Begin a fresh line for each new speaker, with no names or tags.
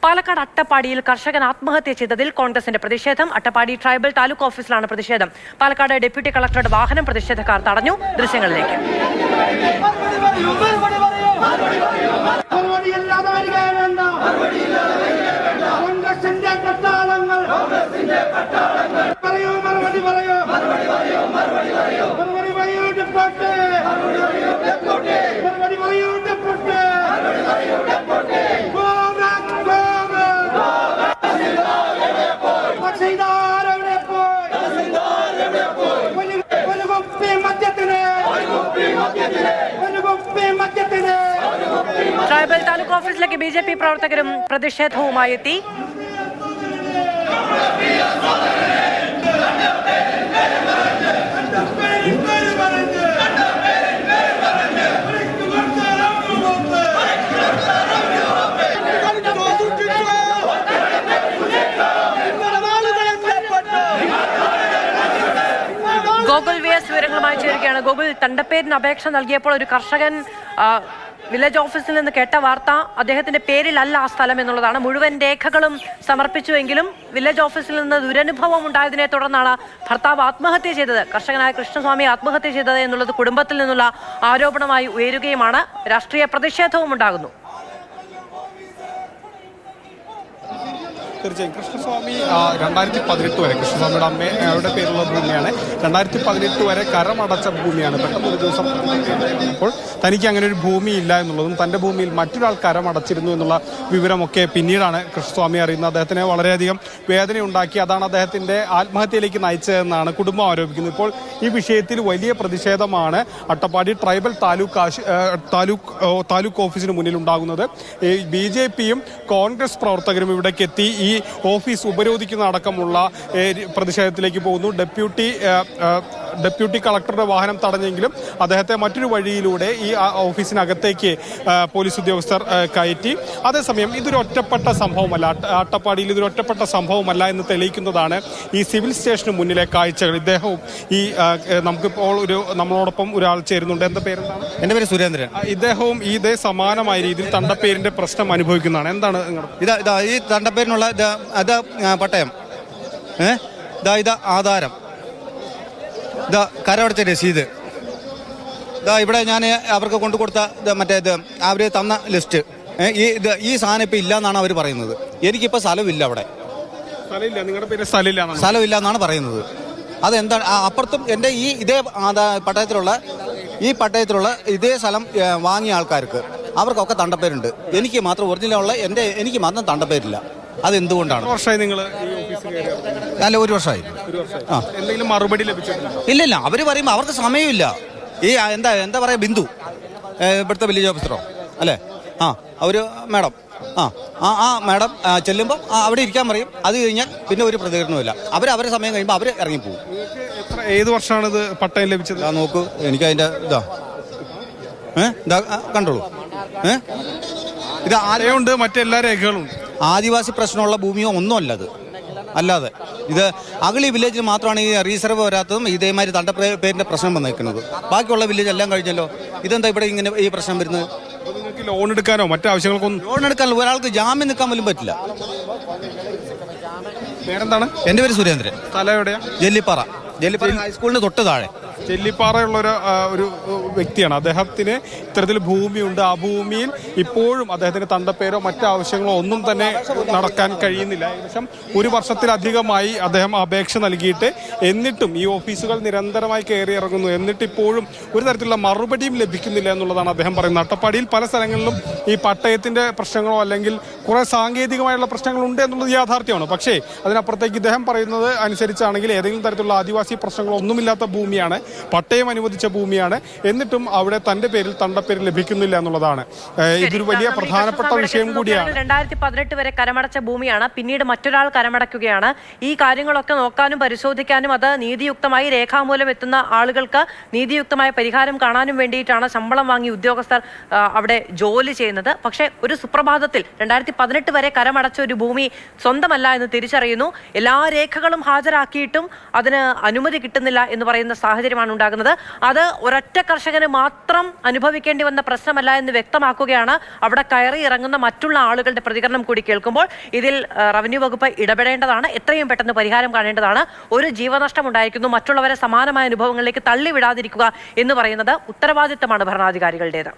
പാലക്കാട് അട്ടപ്പാടിയിൽ കർഷകൻ ആത്മഹത്യ ചെയ്തതിൽ കോൺഗ്രസിന്റെ പ്രതിഷേധം. അട്ടപ്പാടി ട്രൈബൽ താലൂക്ക് ഓഫീസിലാണ് പ്രതിഷേധം. പാലക്കാട് ഡെപ്യൂട്ടി കളക്ടറുടെ വാഹനം പ്രതിഷേധക്കാർ തടഞ്ഞു. ദൃശ്യങ്ങളിലേക്ക്. ട്രൈബൽ താലൂക്ക് ഓഫീസിലേക്ക് BJP പ്രവർത്തകരും പ്രതിഷേധവുമായി എത്തി. ഗോകുൽ VS വിവരങ്ങളുമായി ചേരുകയാണ്. ഗോകുൽ, തണ്ടപ്പേരിന് അപേക്ഷ നൽകിയപ്പോൾ ഒരു കർഷകൻ വില്ലേജ് ഓഫീസിൽ നിന്ന് കേട്ട വാർത്ത അദ്ദേഹത്തിന്റെ പേരിലല്ല ആ സ്ഥലം എന്നുള്ളതാണ്. മുഴുവൻ രേഖകളും സമർപ്പിച്ചുവെങ്കിലും വില്ലേജ് ഓഫീസിൽ നിന്ന് ദുരനുഭവം ഉണ്ടായതിനെ തുടർന്നാണ് ഭർത്താവ് ആത്മഹത്യ ചെയ്തത്, കർഷകനായ കൃഷ്ണസ്വാമി ആത്മഹത്യ ചെയ്തത് എന്നുള്ളത് കുടുംബത്തിൽ നിന്നുള്ള ആരോപണമായി ഉയരുകയുമാണ്. രാഷ്ട്രീയ പ്രതിഷേധവും ഉണ്ടാകുന്നു.
തീർച്ചയായും കൃഷ്ണസ്വാമി 2018 വരെ കൃഷ്ണസ്വാമിയുടെ അമ്മയുടെ പേരുള്ള ഭൂമിയാണ്. 2018 വരെ കരമടച്ച ഭൂമിയാണ്. പെട്ടെന്ന് ഒരു ദിവസം അപ്പോൾ തനിക്ക് അങ്ങനെ ഒരു ഭൂമി ഇല്ല എന്നുള്ളതും തൻ്റെ ഭൂമിയിൽ മറ്റൊരാൾ കരമടച്ചിരുന്നു എന്നുള്ള വിവരമൊക്കെ പിന്നീടാണ് കൃഷ്ണസ്വാമി അറിയുന്നത്. അദ്ദേഹത്തിന് വളരെയധികം വേദനയുണ്ടാക്കി. അതാണ് അദ്ദേഹത്തിൻ്റെ ആത്മഹത്യയിലേക്ക് നയിച്ചതെന്നാണ് കുടുംബം ആരോപിക്കുന്നത്. ഇപ്പോൾ ഈ വിഷയത്തിൽ വലിയ പ്രതിഷേധമാണ് അട്ടപ്പാടി ട്രൈബൽ താലൂക്ക് ഓഫീസിന് മുന്നിൽ ഉണ്ടാകുന്നത്. BJPയും കോൺഗ്രസ് പ്രവർത്തകരും ഇവിടേക്ക് എത്തി ഈ ഓഫീസ് ഉപരോധിക്കുന്ന അടക്കമുള്ള പ്രതിഷേധത്തിലേക്ക് പോകുന്നു. ഡെപ്യൂട്ടി കളക്ടറുടെ വാഹനം തടഞ്ഞെങ്കിലും അദ്ദേഹത്തെ മറ്റൊരു വഴിയിലൂടെ ഈ ഓഫീസിനകത്തേക്ക് പോലീസ് ഉദ്യോഗസ്ഥർ കയറ്റി. അതേസമയം ഇതൊരു ഒറ്റപ്പെട്ട സംഭവമല്ല, അട്ടപ്പാടിയിൽ ഇതൊരു ഒറ്റപ്പെട്ട സംഭവമല്ല എന്ന് തെളിയിക്കുന്നതാണ് ഈ സിവിൽ സ്റ്റേഷന് മുന്നിലെ കാഴ്ചകൾ. ഇദ്ദേഹവും ഈ നമുക്കിപ്പോൾ നമ്മളോടൊപ്പം ഒരാൾ ചേരുന്നുണ്ട്. എന്താ പേരെന്താണ്?
എൻ്റെ പേര് സുരേന്ദ്രൻ.
ഇദ്ദേഹവും ഇതേ സമാനമായ രീതിയിൽ തണ്ടപ്പേരിന്റെ പ്രശ്നം അനുഭവിക്കുന്നതാണ്. എന്താണ്
ഇതാ ഈ തണ്ടപ്പേരിനുള്ള പട്ടയം, ഇതാ ആധാരം, ഇതാ കരമടച്ച രസീത്, ഇതാ ഇവിടെ ഞാൻ അവർക്ക് കൊണ്ടു കൊടുത്ത അവർ തന്ന ലിസ്റ്റ്. ഈ സാധനം ഇപ്പം ഇല്ല എന്നാണ് അവർ പറയുന്നത്. എനിക്കിപ്പോൾ സ്ഥലമില്ല, അവിടെ സ്ഥലമില്ല എന്നാണ് പറയുന്നത്. അതെന്താണ്? അപ്പുറത്തും എൻ്റെ ഇതേ പട്ടയത്തിലുള്ള ഇതേ സ്ഥലം വാങ്ങിയ ആൾക്കാർക്ക് അവർക്കൊക്കെ തണ്ടപ്പേരുണ്ട്. എനിക്ക് മാത്രം ഒറിജിനലുള്ള എനിക്ക് മാത്രം തണ്ടപ്പേരില്ല. അതെന്തുകൊണ്ടാണ്? അല്ല, 1 വർഷമായി.
എന്തെങ്കിലും മറുപടി ലഭിച്ചിട്ടില്ല?
ഇല്ല, അവർ പറയുമ്പോൾ അവർക്ക് സമയമില്ല. ഈ എന്താ പറയുക, ബിന്ദു ഇവിടുത്തെ വില്ലേജ് ഓഫീസറോ അല്ലേ, അവർ മാഡം മാഡം ചെല്ലുമ്പോൾ അവിടെ ഇരിക്കാൻ പറയും. അത് കഴിഞ്ഞാൽ പിന്നെ ഒരു പ്രതികരണമില്ല. അവരെ സമയം കഴിയുമ്പോൾ അവർ ഇറങ്ങിപ്പോകും.
ഏത് വർഷമാണ് ഇത് പട്ടയം ലഭിച്ചത്?
നോക്കൂ, എനിക്ക് അതിൻ്റെ ഇതാ കണ്ടോളൂ. ഇത്
ആരെയുണ്ട്? മറ്റെല്ലാ രേഖകളും
ആദിവാസി പ്രശ്നമുള്ള ഭൂമിയോ ഒന്നും അല്ലാതെ ഇത് അഗളി വില്ലേജിൽ മാത്രമാണ് ഈ റീസർവ് വരാത്തതും ഇതേമാതിരി തണ്ടപ്പേരിന്റെ പ്രശ്നം വന്നേക്കുന്നത്. ബാക്കിയുള്ള വില്ലേജ് എല്ലാം കഴിഞ്ഞല്ലോ. ഇതെന്താ ഇവിടെ ഇങ്ങനെ ഈ പ്രശ്നം വരുന്നത്?
ലോൺ എടുക്കാനോ മറ്റു ആവശ്യങ്ങൾക്കൊന്നും
ലോൺ എടുക്കാൻ ഒരാൾക്ക് ജാമ്യം നിൽക്കാൻ പോലും പറ്റില്ല.
പേരെന്താണ്?
എൻ്റെ പേര് സുരേന്ദ്രൻ.
സ്ഥലം എവിടെയാ?
ജെല്ലിപ്പാറ ഹൈസ്കൂളിന് തൊട്ട് താഴെ.
ചെല്ലിപ്പാറയുള്ള ഒരു വ്യക്തിയാണ്. അദ്ദേഹത്തിന് ഇത്തരത്തിൽ ഭൂമിയുണ്ട്. ആ ഭൂമിയിൽ ഇപ്പോഴും അദ്ദേഹത്തിന് തണ്ടപ്പേരോ മറ്റു ആവശ്യങ്ങളോ ഒന്നും തന്നെ നടക്കാൻ കഴിയുന്നില്ല. ഏകദേശം 1 വർഷത്തിലധികമായി അദ്ദേഹം അപേക്ഷ നൽകിയിട്ട്, എന്നിട്ടും ഈ ഓഫീസുകൾ നിരന്തരമായി കയറി ഇറങ്ങുന്നു. എന്നിട്ടിപ്പോഴും ഒരു തരത്തിലുള്ള മറുപടിയും ലഭിക്കുന്നില്ല എന്നുള്ളതാണ് അദ്ദേഹം പറയുന്നത്. അട്ടപ്പാടിയിൽ പല സ്ഥലങ്ങളിലും ഈ പട്ടയത്തിന്റെ പ്രശ്നങ്ങളോ അല്ലെങ്കിൽ കുറെ സാങ്കേതികമായുള്ള പ്രശ്നങ്ങളുണ്ട് എന്നുള്ളത് യാഥാർത്ഥ്യമാണ്. പക്ഷേ അതിനപ്പുറത്തേക്ക് ഇദ്ദേഹം പറയുന്നത് അനുസരിച്ചാണെങ്കിൽ ഏതെങ്കിലും തരത്തിലുള്ള ആദിവാസി പ്രശ്നങ്ങളോ ഒന്നുമില്ലാത്ത ഭൂമിയാണ്, പട്ടയം അനുവദിച്ച ഭൂമിയാണ്. എന്നിട്ടും അവിടെ തന്റെ പേരിൽ തണ്ടപ്പേര് ലഭിക്കുന്നില്ല എന്നുള്ളതാണ്. ഇതൊരു വലിയ പ്രധാനപ്പെട്ട വിഷയം കൂടിയാണ്.
2018 വരെ കരമടച്ച ഭൂമിയാണ്, പിന്നീട് മറ്റൊരാൾ കരമടയ്ക്കുകയാണ്. ഈ കാര്യങ്ങളൊക്കെ നോക്കാനും പരിശോധിക്കാനും അത് നീതിയുക്തമായി രേഖാമൂലം എത്തുന്ന ആളുകൾക്ക് നീതിയുക്തമായ പരിഹാരം കാണാനും വേണ്ടിയിട്ടാണ് ശമ്പളം വാങ്ങി ഉദ്യോഗസ്ഥർ അവിടെ ജോലി ചെയ്യുന്നത്. പക്ഷേ ഒരു സുപ്രഭാതത്തിൽ 2018 വരെ കരമടച്ച ഒരു ഭൂമി സ്വന്തമല്ല എന്ന് തിരിച്ചറിയുന്നു. എല്ലാ രേഖകളും ഹാജരാക്കിയിട്ടും അതിന് അനുമതി കിട്ടുന്നില്ല എന്ന് പറയുന്ന സാഹചര്യം സാഹചര്യമാണ് ഉണ്ടാകുന്നത്. അത് ഒരൊറ്റ കർഷകന് മാത്രം അനുഭവിക്കേണ്ടി വന്ന പ്രശ്നമല്ല എന്ന് വ്യക്തമാക്കുകയാണ് അവിടെ കയറി ഇറങ്ങുന്ന മറ്റുള്ള ആളുകളുടെ പ്രതികരണം കൂടി കേൾക്കുമ്പോൾ. ഇതിൽ റവന്യൂ വകുപ്പ് ഇടപെടേണ്ടതാണ്, എത്രയും പെട്ടെന്ന് പരിഹാരം കാണേണ്ടതാണ്. ഒരു ജീവനഷ്ടം ഉണ്ടായിരിക്കുന്നു, മറ്റുള്ളവരെ സമാനമായ അനുഭവങ്ങളിലേക്ക് തള്ളിവിടാതിരിക്കുക എന്ന് പറയുന്നത് ഉത്തരവാദിത്തമാണ് ഭരണാധികാരികളുടേത്.